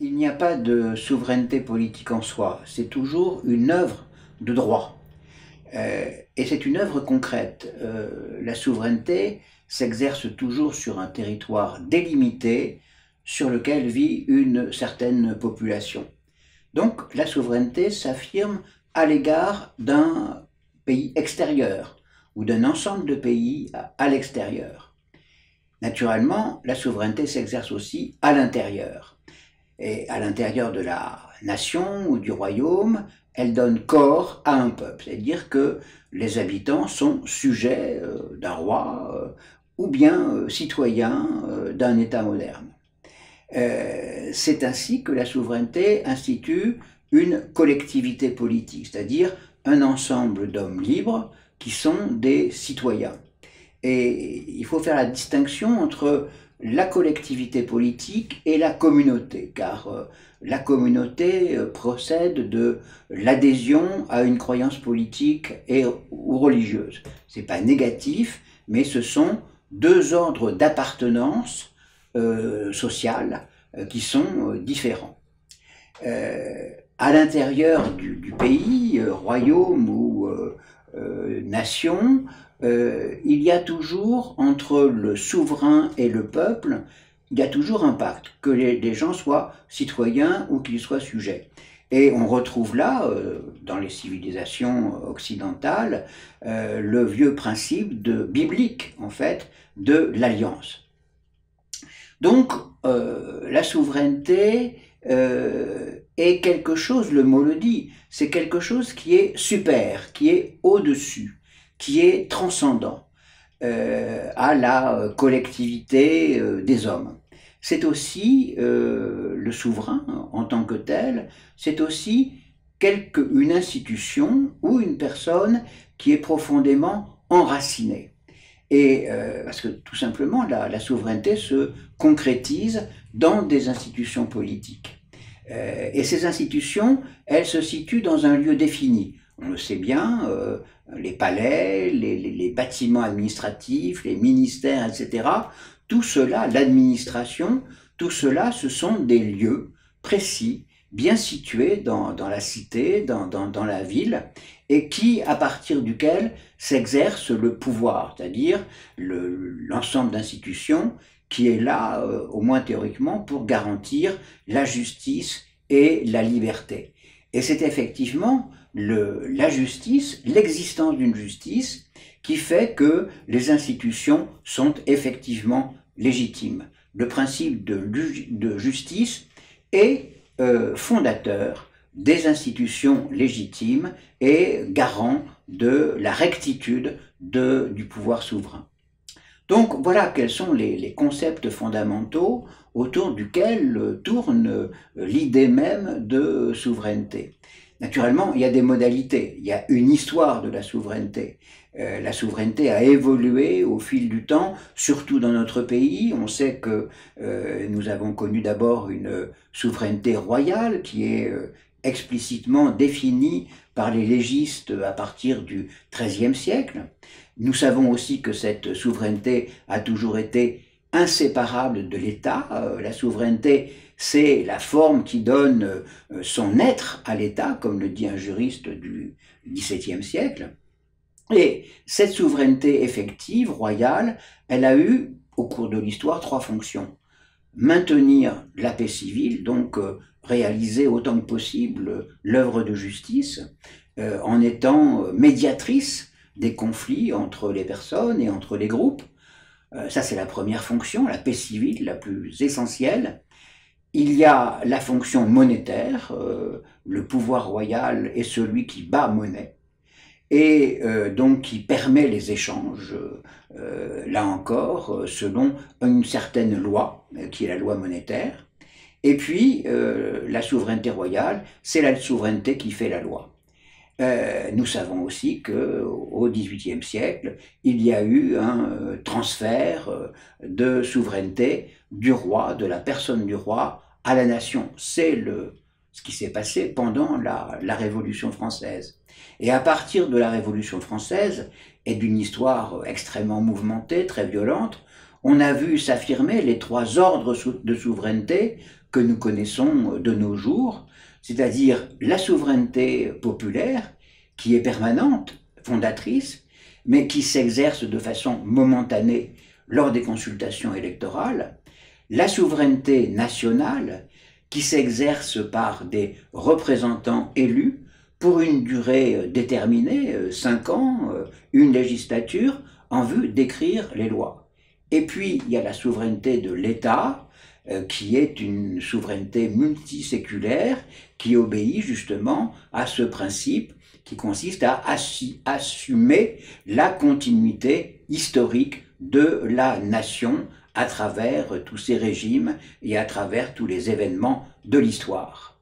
Il n'y a pas de souveraineté politique en soi, c'est toujours une œuvre de droit. Et c'est une œuvre concrète. La souveraineté s'exerce toujours sur un territoire délimité sur lequel vit une certaine population. Donc la souveraineté s'affirme à l'égard d'un pays extérieur ou d'un ensemble de pays à l'extérieur. Naturellement, la souveraineté s'exerce aussi à l'intérieur. Et à l'intérieur de la nation ou du royaume, elle donne corps à un peuple, c'est-à-dire que les habitants sont sujets d'un roi ou bien citoyens d'un État moderne. C'est ainsi que la souveraineté institue une collectivité politique, c'est-à-dire un ensemble d'hommes libres qui sont des citoyens. Et il faut faire la distinction entre la collectivité politique et la communauté, car la communauté procède de l'adhésion à une croyance politique ou religieuse. Ce n'est pas négatif, mais ce sont deux ordres d'appartenance sociale qui sont différents. À l'intérieur du pays, royaume ou nation, il y a toujours, entre le souverain et le peuple, il y a toujours un pacte, que les gens soient citoyens ou qu'ils soient sujets. Et on retrouve là, dans les civilisations occidentales, le vieux principe biblique, en fait, de l'alliance. Donc, la souveraineté est quelque chose, le mot le dit, c'est quelque chose qui est super, qui est au-dessus, qui est transcendant à la collectivité des hommes. C'est aussi le souverain en tant que tel, c'est aussi une institution ou une personne qui est profondément enracinée. Et parce que tout simplement, la souveraineté se concrétise dans des institutions politiques. Et ces institutions, elles se situent dans un lieu défini. On le sait bien, les palais, les bâtiments administratifs, les ministères, etc. Tout cela, l'administration, tout cela, ce sont des lieux précis, bien situés dans la cité, dans la ville, et qui, à partir duquel s'exerce le pouvoir, c'est-à-dire l'ensemble d'institutions qui est là, au moins théoriquement, pour garantir la justice et la liberté. Et c'est effectivement la justice, l'existence d'une justice, qui fait que les institutions sont effectivement légitimes. Le principe de justice est fondateur des institutions légitimes et garant de la rectitude du pouvoir souverain. Donc voilà quels sont les concepts fondamentaux autour duquel tourne l'idée même de souveraineté. Naturellement, il y a des modalités, il y a une histoire de la souveraineté. La souveraineté a évolué au fil du temps, surtout dans notre pays. On sait que nous avons connu d'abord une souveraineté royale qui est explicitement définie par les légistes à partir du XIIIe siècle. Nous savons aussi que cette souveraineté a toujours été inséparable de l'État. La souveraineté, c'est la forme qui donne son être à l'État, comme le dit un juriste du XVIIe siècle. Et cette souveraineté effective, royale, elle a eu, au cours de l'histoire, trois fonctions. Maintenir la paix civile, donc réaliser autant que possible l'œuvre de justice, en étant médiatrice des conflits entre les personnes et entre les groupes. Ça, c'est la première fonction, la paix civile, la plus essentielle. Il y a la fonction monétaire, le pouvoir royal est celui qui bat monnaie, et donc qui permet les échanges, là encore, selon une certaine loi, qui est la loi monétaire. Et puis, la souveraineté royale, c'est la souveraineté qui fait la loi. Nous savons aussi qu'au XVIIIe siècle, il y a eu un transfert de souveraineté du roi, de la personne du roi, à la nation. C'est ce qui s'est passé pendant la Révolution française. Et à partir de la Révolution française et d'une histoire extrêmement mouvementée, très violente, on a vu s'affirmer les trois ordres de souveraineté que nous connaissons de nos jours, c'est-à-dire la souveraineté populaire qui est permanente, fondatrice, mais qui s'exerce de façon momentanée lors des consultations électorales, la souveraineté nationale qui s'exerce par des représentants élus pour une durée déterminée, 5 ans, une législature, en vue d'écrire les lois. Et puis, il y a la souveraineté de l'État, qui est une souveraineté multiséculaire, qui obéit justement à ce principe qui consiste à assumer la continuité historique de la nation à travers tous ces régimes et à travers tous les événements de l'histoire.